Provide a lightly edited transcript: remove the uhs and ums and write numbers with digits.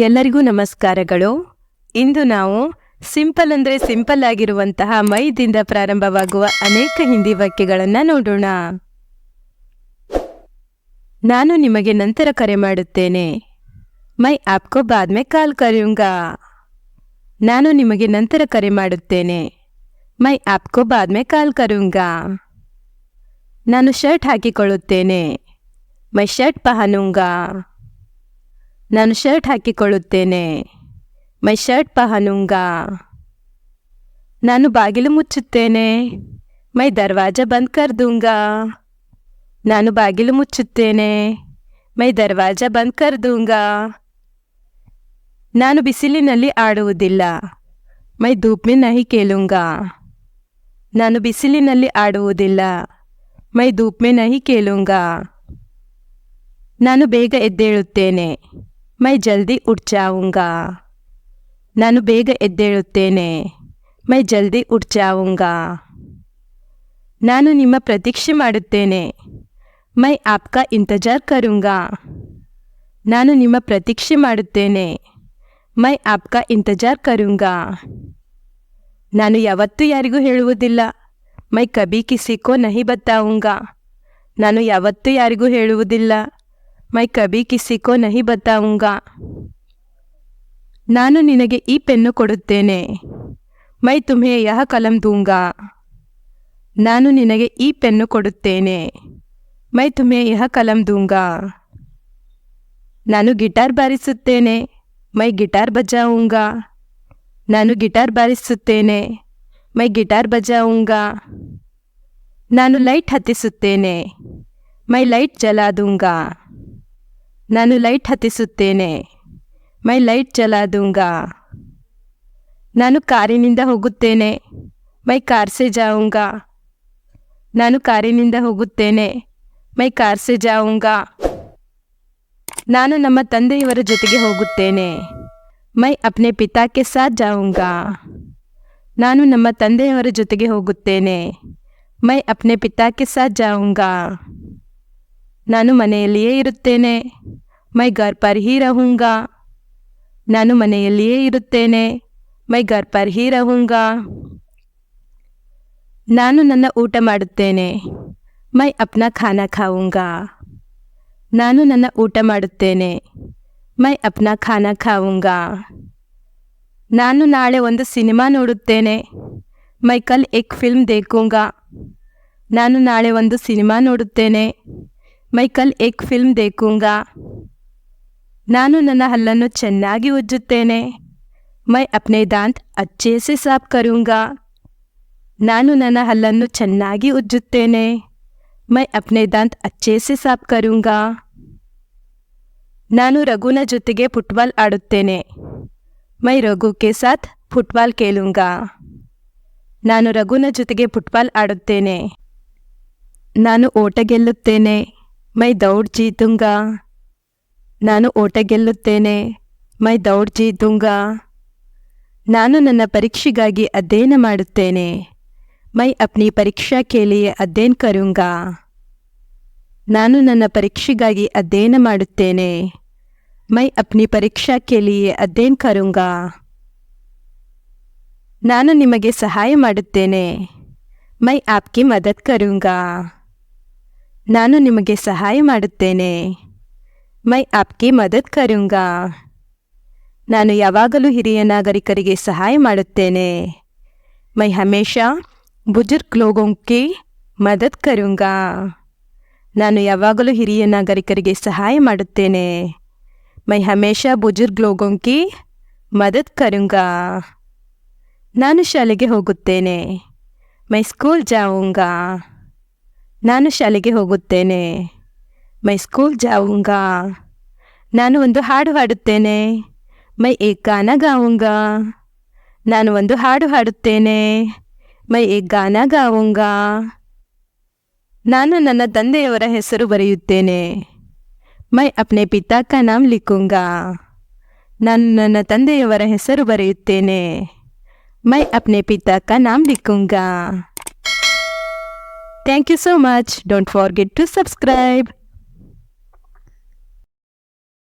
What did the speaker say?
ಎಲ್ಲರಿಗೂ ನಮಸ್ಕಾರಗಳು. ಇಂದು ನಾವು ಸಿಂಪಲ್ ಅಂದರೆ ಸಿಂಪಲ್ ಆಗಿರುವಂತಹ ಮೈದಿಂದ ಪ್ರಾರಂಭವಾಗುವ ಅನೇಕ ಹಿಂದಿ ವಾಕ್ಯಗಳನ್ನು ನೋಡೋಣ. ನಾನು ನಿಮಗೆ ನಂತರ ಕರೆ ಮಾಡುತ್ತೇನೆ. ಮೈ ಆಪ್ಕೋ ಬಾದ್ ಮೇ ಕಾಲ್ ಕರೆಯುಂಗಾ. ನಾನು ನಿಮಗೆ ನಂತರ ಕರೆ ಮಾಡುತ್ತೇನೆ. ಮೈ ಆಪ್ಕೋ ಬಾದ್ ಮೇ ಕಾಲ್ ಕರೆಯುಂಗಾ. ನಾನು ಶರ್ಟ್ ಹಾಕಿಕೊಳ್ಳುತ್ತೇನೆ. ಮೈ ಶರ್ಟ್ ಪಹನೂಂಗಾ. ನಾನು ಶರ್ಟ್ ಹಾಕಿಕೊಳ್ಳುತ್ತೇನೆ. ಮೈ ಶರ್ಟ್ ಪಹನೂಂಗಾ. ನಾನು ಬಾಗಿಲು ಮುಚ್ಚುತ್ತೇನೆ. ಮೈ ದರ್ವಾಜಾ ಬಂದ್ ಕರ್ ದೂಂಗಾ. ನಾನು ಬಾಗಿಲು ಮುಚ್ಚುತ್ತೇನೆ. ಮೈ ದರ್ವಾಜಾ ಬಂದ್ ಕರ್ ದೂಂಗಾ. ನಾನು ಬಿಸಿಲಿನಲ್ಲಿ ಆಡುವುದಿಲ್ಲ. ಮೈ ಧೂಪ್ ಮೇ ನಹಿ ಕೇಲೂಂಗಾ. ನಾನು ಬಿಸಿಲಿನಲ್ಲಿ ಆಡುವುದಿಲ್ಲ. ಮೈ ಧೂಪ್ ಮೇ ನಹಿ ಕೇಲೂಂಗಾ. ನಾನು ಬೇಗ ಎದ್ದೇಳುತ್ತೇನೆ. ಮೈ ಜಲ್ದಿ ಉಠ್ ಜಾऊंगा. ನಾನು ಬೇಗ ಎದ್ದೇಳುತ್ತೇನೆ. ಮೈ ಜಲ್ದಿ ಉಠ್ ಜಾऊंगा. ನಾನು ನಿಮ್ಮ ಪ್ರತೀಕ್ಷೆ ಮಾಡುತ್ತೇನೆ. ಮೈ ಆಪ್ಕಾ ಇಂತಜಾರ್ ಕरूंगा. ನಾನು ನಿಮ್ಮ ಪ್ರತೀಕ್ಷೆ ಮಾಡುತ್ತೇನೆ. ಮೈ ಆಪ್ಕಾ ಇಂತಜಾರ್ ಕरूंगा. ನಾನು ಯಾವತ್ತೂ ಯಾರಿಗೂ ಹೇಳುವುದಿಲ್ಲ. ಮೈ ಕಭಿ ಕಿಸಿ ಕೋ ನಹಿ ಬತಾऊंगा. ನಾನು ಯಾವತ್ತೂ ಯಾರಿಗೂ ಹೇಳುವುದಿಲ್ಲ. ಮೈ ಕಭಿ ಕಿಸಿ ಕೋ ನಹಿ ಬತಾऊंगा. ನಾನು ನಿನಗೆ ಈ ಪೆನ್ನು ಕೊಡುತ್ತೇನೆ. ಮೈ ತುಮ್ಹೆ ಯಹ ಕಲಂ ದೂಂಗಾ. ನಾನು ನಿನಗೆ ಈ ಪೆನ್ನು ಕೊಡುತ್ತೇನೆ. ಮೈ ತುಮ್ಹೆ ಯಹ ಕಲಂ ದೂಂಗಾ. ನಾನು ಗಿಟಾರ್ ಬಾರಿಸುತ್ತೇನೆ. ಮೈ ಗಿಟಾರ್ ಬಜಾऊंगा. ನಾನು ಗಿಟಾರ್ ಬಾರಿಸುತ್ತೇನೆ. ಮೈ ಗಿಟಾರ್ ಬಜಾऊंगा. ನಾನು ಲೈಟ್ ಹತ್ತಿಸುತ್ತೇನೆ. ಮೈ ಲೈಟ್ ಜಲಾ ದೂಂಗಾ. ನಾನು ಲೈಟ್ ಹತ್ತಿಸುತ್ತೇನೆ. ಮೈ ಲೈಟ್ ಜಲಾ ದೂಂಗಾ. ನಾನು ಕಾರಿನಿಂದ ಹೋಗುತ್ತೇನೆ. ಮೈ ಕಾರ್ ಸೆ ಜಾऊंगा. ನಾನು ಕಾರಿನಿಂದ ಹೋಗುತ್ತೇನೆ. ಮೈ ಕಾರ್ ಸೆ ಜಾऊंगा. ನಾನು ನಮ್ಮ ತಂದೆಯವರ ಜೊತೆಗೆ ಹೋಗುತ್ತೇನೆ. ಮೈ ಅಪ್ನೆ ಪಿತಾ ಕೆ ಸಾಥ್ ಜಾऊंगा. ನಾನು ನಮ್ಮ ತಂದೆಯವರ ಜೊತೆಗೆ ಹೋಗುತ್ತೇನೆ. ಮೈ ಅಪ್ನೆ ಪಿತಾ ಕೆ ಸಾಥ್ ಜಾऊंगा. ನಾನು ಮನೆಯಲ್ಲಿಯೇ ಇರುತ್ತೇನೆ. ಮೈ ಘರ್ ಪರ್ ಹಿ रहूंगा. ನಾನು ಮನೆಯಲ್ಲಿಯೇ ಇರುತ್ತೇನೆ. ಮೈ ಘರ್ ಪರ್ ಹಿ रहूंगा. ನಾನು ನನ್ನ ಊಟ ಮಾಡುತ್ತೇನೆ. ಮೈ ಅಪ್ನಾ ಖಾನಾ ಖಾऊंगा. ನಾನು ನನ್ನ ಊಟ ಮಾಡುತ್ತೇನೆ. ಮೈ ಅಪ್ನಾ ಖಾನಾ ಖಾऊंगा. ನಾನು ನಾಳೆ ಒಂದು ಸಿನಿಮಾ ನೋಡುತ್ತೇನೆ. ಮೈ ಕಲ್ ಏಕ್ ಫಿಲ್ಮ್ ದೇಖೂಂಗಾ. ನಾನು ನಾಳೆ ಒಂದು ಸಿನಿಮಾ ನೋಡುತ್ತೇನೆ. ಮೈ ಕಲ್ ಏಕ್ ಫಿಲ್ಮ್ ದೇಖೂಂಗಾ. ನಾನು ನನ್ನ ಹಲ್ಲನ್ನು ಚೆನ್ನಾಗಿ ಉಜ್ಜುತ್ತೇನೆ. ಮೈ ಅಪ್ನೆ ದಾಂತ್ ಅಚ್ಚೇ ಸೆ ಸಾಫ್ ಕरूंगा. ನಾನು ನನ್ನ ಹಲ್ಲನ್ನು ಚೆನ್ನಾಗಿ ಉಜ್ಜುತ್ತೇನೆ. ಮೈ ಅಪ್ನೆ ದಾಂತ್ ಅಚ್ಚೇ ಸೆ ಸಾಫ್ ಕरूंगा. ನಾನು ರಘುನ ಜೊತೆಗೆ ಫುಟ್ಬಾಲ್ ಆಡುತ್ತೇನೆ. ಮೈ ರಘು ಕೆ ಸಾಥ್ ಫುಟ್ಬಾಲ್ ಕೇಲೂಂಗಾ. ನಾನು ರಘುನ ಜೊತೆಗೆ ಫುಟ್ಬಾಲ್ ಆಡುತ್ತೇನೆ. ನಾನು ಓಟ ಗೆಲ್ಲುತ್ತೇನೆ. ಮೈ ದೌಡ್ ಜೀತೂಂಗಾ. ನಾನು ಓಟ ಗೆಲ್ಲುತ್ತೇನೆ. ಮೈ ದೌಡ್ ಜೀತೂಂಗಾ. ನಾನು ನನ್ನ ಪರೀಕ್ಷೆಗಾಗಿ ಅಧ್ಯಯನ ಮಾಡುತ್ತೇನೆ. ಮೈ ಅಪ್ನಿ ಪರೀಕ್ಷಾ ಕೆ ಲಿಯೆ ಅಧ್ಯಯನ ಕरूंगा. ನಾನು ನನ್ನ ಪರೀಕ್ಷೆಗಾಗಿ ಅಧ್ಯಯನ ಮಾಡುತ್ತೇನೆ. ಮೈ ಅಪ್ನಿ ಪರೀಕ್ಷಾ ಕೆ ಲಿಯೆ ಅಧ್ಯಯನ ಕरूंगा. ನಾನು ನಿಮಗೆ ಸಹಾಯ ಮಾಡುತ್ತೇನೆ. ಮೈ ಆಪ್ಕಿ ಮದದ್ ಕरूंगा. ನಾನು ನಿಮಗೆ ಸಹಾಯ ಮಾಡುತ್ತೇನೆ. ಮೈ ಆಪ್ಕಿ ಮದದ್ ಕरूंगा. ನಾನು ಯಾವಾಗಲೂ ಹಿರಿಯ ನಾಗರಿಕರಿಗೆ ಸಹಾಯ ಮಾಡುತ್ತೇನೆ. ಮೈ ಹಮೇಶಾ ಬುಜುರ್ಗ್ ಲೋಗೋಂ ಕಿ ಮದದ್ ಕरूंगा. ನಾನು ಯಾವಾಗಲೂ ಹಿರಿಯ ನಾಗರಿಕರಿಗೆ ಸಹಾಯ ಮಾಡುತ್ತೇನೆ. ಮೈ ಹಮೇಶಾ ಬುಜುರ್ಗ್ ಲೋಗೋಂ ಕಿ ಮದದ್ ಕरूंगा. ನಾನು ಶಾಲೆಗೆ ಹೋಗುತ್ತೇನೆ. ಮೈ ಸ್ಕೂಲ್ ಜಾऊंगा. ನಾನು ಶಾಲೆಗೆ ಹೋಗುತ್ತೇನೆ. ಮೈ ಸ್ಕೂಲ್ ಜಾऊंगा. ನಾನು ಒಂದು ಹಾಡು ಹಾಡುತ್ತೇನೆ. ಮೈ ಏಕ್ ಗಾನಾ ಗಾऊंगा. ನಾನು ಒಂದು ಹಾಡು ಹಾಡುತ್ತೇನೆ. ಮೈ ಏಕ್ ಗಾನಾ ಗಾऊंगा. ನಾನು ನನ್ನ ತಂದೆಯವರ ಹೆಸರು ಬರೆಯುತ್ತೇನೆ. ಮೈ ಅಪ್ನೆ ಪಿತಾ ಕಾ ನಾಮ್ ಲಿಖೂಂಗಾ. ನಾನು ನನ್ನ ತಂದೆಯವರ ಹೆಸರು ಬರೆಯುತ್ತೇನೆ. ಮೈ ಅಪ್ನೆ ಪಿತಾ ಕಾ ನಾಮ್ ಲಿಖೂಂಗಾ. Thank you so much. Don't forget to subscribe.